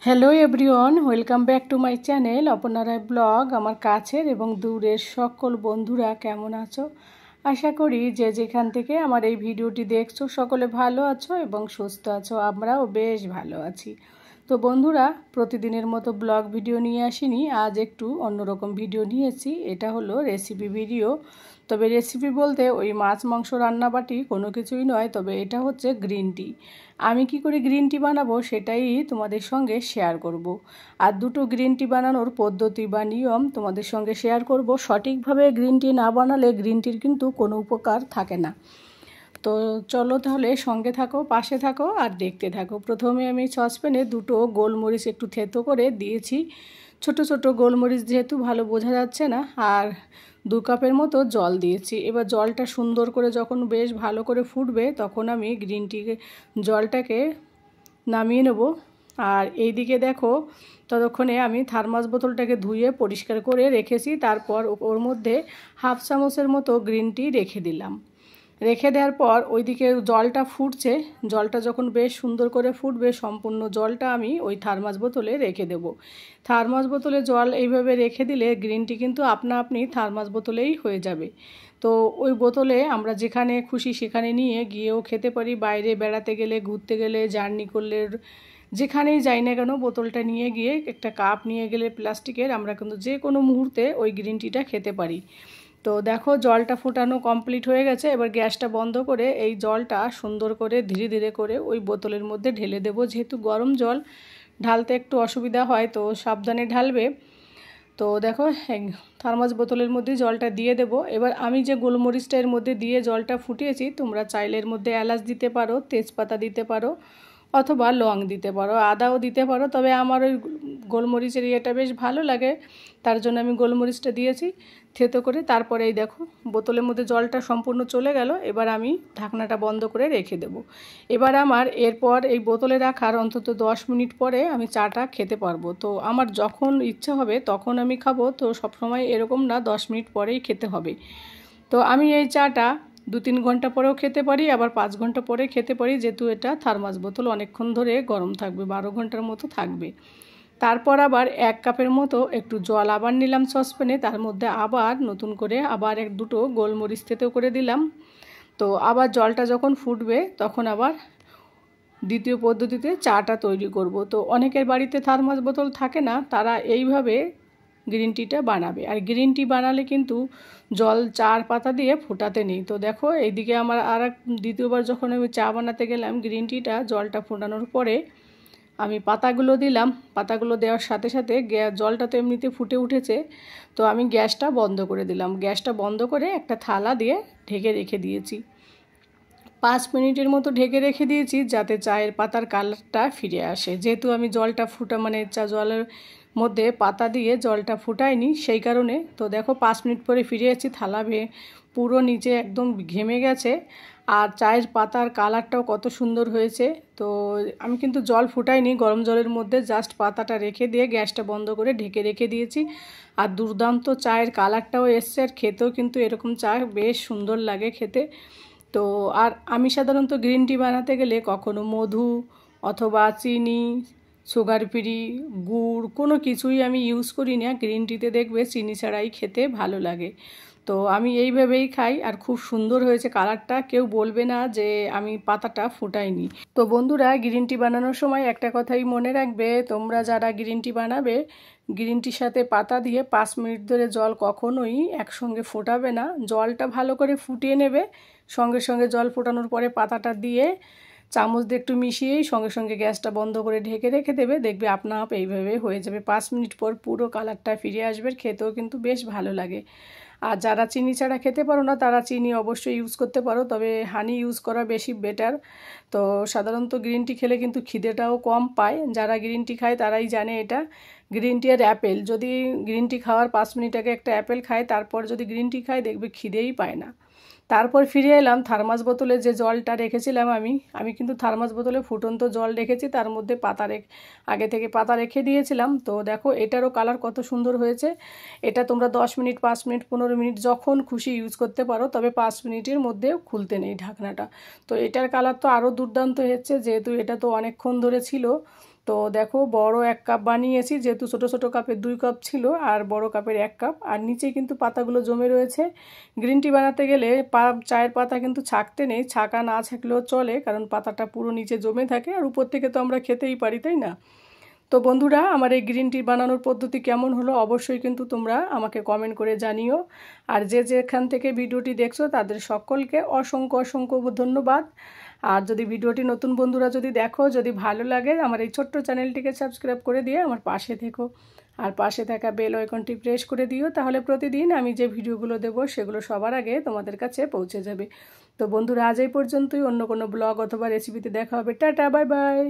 Hello everyone, welcome back to my channel Aparna Roy vlog. আমার কাছের এবং দূরের সকল বন্ধুরা কেমন আছো? আশা করি যে যেখান থেকে আমার এই ভিডিওটি দেখছো সকলে ভালো আছো এবং সুস্থ আছো। আমরাও বেশ ভালো আছি। তো বন্ধুরা, প্রতিদিনের মতো ব্লগ ভিডিও নিয়ে আসিনি, আজ একটু অন্যরকম ভিডিও নিয়েছি। এটা হলো রেসিপি ভিডিও। তবে রেসিপি বলতে ওই মাছ মাংস রান্নাবাটি কোনো কিছুই নয়, তবে এটা হচ্ছে গ্রিন টি। আমি কি করে গ্রিন টি বানাবো সেটাই তোমাদের সঙ্গে শেয়ার করব। আর দুটো গ্রিন টি বানানোর পদ্ধতি বা নিয়ম তোমাদের সঙ্গে শেয়ার করব। সঠিকভাবে গ্রিন টি না বানালে গ্রিন টির কিন্তু কোনো উপকার থাকে না। তো চলো তাহলে সঙ্গে থাকো, পাশে থাকো আর দেখতে থাকো। প্রথমে আমি সসপ্যানে দুটো গোলমরিচ একটু থেতো করে দিয়েছি। ছোট ছোট গোলমরিচ যেহেতু ভালো বোঝা যাচ্ছে না। আর 2 কাপের মতো জল দিয়েছি। এবার জলটা সুন্দর করে যখন বেশ ভালো করে ফুটবে তখন আমি গ্রিন টি জলটাকে নামিয়ে নেব। আর এইদিকে দেখো, ততক্ষণে আমি থার্মাস বোতলটাকে ধুয়ে পরিষ্কার করে রেখেছি। তারপর ওর মধ্যে 1/2 চামচের মতো গ্রিন টি রেখে দিলাম। রেখে দেওয়ার পর ওইদিকে জলটা ফুটছে। জলটা যখন বেশ সুন্দর করে ফুটবে সম্পূর্ণ জলটা আমি ওই থার্মাস বোতলে রেখে দেব। থার্মাস বোতলে জল এইভাবে রেখে দিলে গ্রিন টি কিন্তু আপনা আপনি থার্মাস বোতলেই হয়ে যাবে। তো ওই বোতলে আমরা যেখানে খুশি সেখানে নিয়ে গিয়েও খেতে পারি। বাইরে বেড়াতে গেলে, ঘুরতে গেলে, জার্নি করলে, যেখানেই যাই না কেন বোতলটা নিয়ে গিয়ে একটা কাপ নিয়ে গেলে প্লাস্টিকের, আমরা কিন্তু যে কোনো মুহূর্তে ওই গ্রিন টিটা খেতে পারি। তো দেখো জলটা ফোটানো কমপ্লিট হয়ে গেছে। এবার গ্যাসটা বন্ধ করে এই জলটা সুন্দর করে ধীরে ধীরে করে ওই বোতলের মধ্যে ঢেলে দেবো। যেহেতু গরম জল, ঢালতে একটু অসুবিধা হয়, তো সাবধানে ঢালবে। তো দেখো থার্মাস বোতলের মধ্যে জলটা দিয়ে দেব। এবার আমি যে গোলমরিচটা এর মধ্যে দিয়ে জলটা ফুটিয়েছি, তোমরা চাইলে এর মধ্যে এলাচ দিতে পারো, তেজপাতা দিতে পারো, অথবা লং দিতে পারো, আদাও দিতে পারো। তবে আমার ওই গোলমরিচের ইয়েটা বেশ ভালো লাগে, তার জন্য আমি গোলমরিচটা দিয়েছি থেতো করে। তারপরে এই দেখো বোতলের মধ্যে জলটা সম্পূর্ণ চলে গেল। এবার আমি ঢাকনাটা বন্ধ করে রেখে দেব। এবার আমার এরপর এই বোতলে রাখার অন্তত 10 মিনিট পরে আমি চাটা খেতে পারবো। তো আমার যখন ইচ্ছা হবে তখন আমি খাবো, তো সবসময় এরকম না 10 মিনিট পরেই খেতে হবে। তো আমি এই চাটা 2-3 ঘন্টা পরেও খেতে পারি, আবার 5 ঘন্টা পরে খেতে পারি, যেহেতু এটা থার্মাস বোতল অনেকক্ষণ ধরে গরম থাকবে, 12 ঘন্টার মতো থাকবে। তারপর আবার 1 কাপের মতো একটু জল আবার নিলাম সসপ্যানে, তার মধ্যে আবার নতুন করে আবার 1-2 গোলমরিচ থেতো করে দিলাম। তো আবার জলটা যখন ফুটবে তখন আবার দ্বিতীয় পদ্ধতিতে চাটা তৈরি করব। তো অনেকের বাড়িতে থার্মাস বোতল থাকে না, তারা এইভাবে গ্রিন টিটা বানাবে। আর গ্রিন টি বানালে কিন্তু জল 4 পাতা দিয়ে ফোটাতে নেই। তো দেখো এইদিকে আমার দ্বিতীয়বার যখন আমি চা বানাতে গেলাম, গ্রিন টিটা জলটা ফোটানোর পরে আমি পাতাগুলো দিলাম। পাতাগুলো দেওয়ার সাথে সাথে জলটা তো এমনিতে ফুটে উঠেছে, তো আমি গ্যাসটা বন্ধ করে দিলাম। গ্যাসটা বন্ধ করে একটা থালা দিয়ে ঢেকে রেখে দিয়েছি। 5 মিনিটের মতো ঢেকে রেখে দিয়েছি, যাতে চায়ের পাতার কালারটা ফিরে আসে। যেহেতু আমি জলটা জলের মধ্যে পাতা দিয়ে জলটা ফুটাইনি, সেই কারণে। তো দেখো 5 মিনিট পরে ফিরে এসেছি, থালা পুরো নিচে একদম ঘেমে গেছে। আর চায়ের পাতার কালারটাও কত সুন্দর হয়েছে। তো আমি কিন্তু জল ফুটাইনি, গরম জলের মধ্যে জাস্ট পাতাটা রেখে দিয়ে গ্যাসটা বন্ধ করে ঢেকে রেখে দিয়েছি। আর দুর্দান্ত চায়ের কালারটাও এসছে, আর খেতেও কিন্তু এরকম চা বেশ সুন্দর লাগে খেতে। তো আর আমি সাধারণত গ্রিন টি বানাতে গেলে কখনো মধু অথবা চিনি, সুগার ফ্রি, গুড় কোনো কিছুই আমি ইউজ করি না। গ্রিন টিতে দেখবে চিনি ছাড়াই খেতে ভালো লাগে। তো আমি এইভাবেই খাই, আর খুব সুন্দর হয়েছে কালারটা। কেউ বলবে না যে আমি পাতাটা ফুটাইনি। তো বন্ধুরা, গ্রিন টি বানানোর সময় একটা কথাই মনে রাখবে, তোমরা যারা গ্রিন টি বানাবে, গ্রিন টির সাথে পাতা দিয়ে 5 মিনিট ধরে জল কখনোই একসঙ্গে ফোটাবে না। জলটা ভালো করে ফুটিয়ে নেবে, সঙ্গে সঙ্গে জল ফোটানোর পরে পাতাটা দিয়ে চামচ দিয়ে একটু মিশিয়েই সঙ্গে সঙ্গে গ্যাসটা বন্ধ করে ঢেকে রেখে দেবে। দেখবে আপনা আপ এইভাবে হয়ে যাবে। 5 মিনিট পর পুরো কালারটা ফিরে আসবে, খেতেও কিন্তু বেশ ভালো লাগে। আর যারা চিনি ছাড়া খেতে পারো না, তারা চিনি অবশ্যই ইউজ করতে পারো, তবে হানি ইউজ করা বেশি বেটার। তো সাধারণত গ্রিন টি খেলে কিন্তু খিদেটাও কম পায়। যারা গ্রিন টি খায় তারাই জানে এটা। গ্রিন টি আর অ্যাপেল, যদি গ্রিন টি খাওয়ার 5 মিনিট আগে একটা অ্যাপেল খায়, তারপর যদি গ্রিন টি খায়, দেখবে খিদেই পায় না। তারপর ফিরে এলাম থার্মাস বোতলে যে জলটা রেখেছিলাম আমি কিন্তু থার্মাস বোতলে ফুটন্ত জল রেখেছি, তার মধ্যে আগে থেকে পাতা রেখে দিয়েছিলাম। তো দেখো এটারও কালার কত সুন্দর হয়েছে। এটা তোমরা 10 মিনিট, 5 মিনিট, 15 মিনিট যখন খুশি ইউজ করতে পারো, তবে 5 মিনিটের মধ্যে খুলতে নেই ঢাকনাটা। তো এটার কালার তো আরও দুর্দান্ত হচ্ছে, যেহেতু এটা তো অনেকক্ষণ ধরে ছিল। তো দেখো বড় 1 কাপ বানিয়েছি, যেহেতু ছোটো ছোটো কাপের 2 কাপ ছিল আর বড় কাপের 1 কাপ। আর নিচে কিন্তু পাতাগুলো জমে রয়েছে। গ্রিন টি বানাতে গেলে চায়ের পাতা কিন্তু ছাঁকতে নেই, ছাঁকা না ছাঁকলেও চলে, কারণ পাতাটা পুরো নিচে জমে থাকে আর উপর থেকে তো আমরা খেতেই পারি, তাই না? তো বন্ধুরা, আমার এই গ্রিন টি বানানোর পদ্ধতি কেমন হলো অবশ্যই কিন্তু তোমরা আমাকে কমেন্ট করে জানিও। আর যে যেখান থেকে ভিডিওটি দেখছো তাদের সকলকে অসংখ্য অসংখ্য ধন্যবাদ। আর যদি ভিডিওটি নতুন বন্ধুরা যদি দেখো, যদি ভালো লাগে, আমার এই ছোট্ট চ্যানেলটিকে সাবস্ক্রাইব করে দিয়ে আমার পাশে থেকো। আর পাশে থাকা বেল আইকনটি প্রেস করে দিও, তাহলে প্রতিদিন আমি যে ভিডিওগুলো দেবো সেগুলো সবার আগে তোমাদের কাছে পৌঁছে যাবে। তো বন্ধুরা, আজ এই পর্যন্তই। অন্য কোনো ব্লগ অথবা রেসিপিতে দেখা হবে। Tata, bye bye.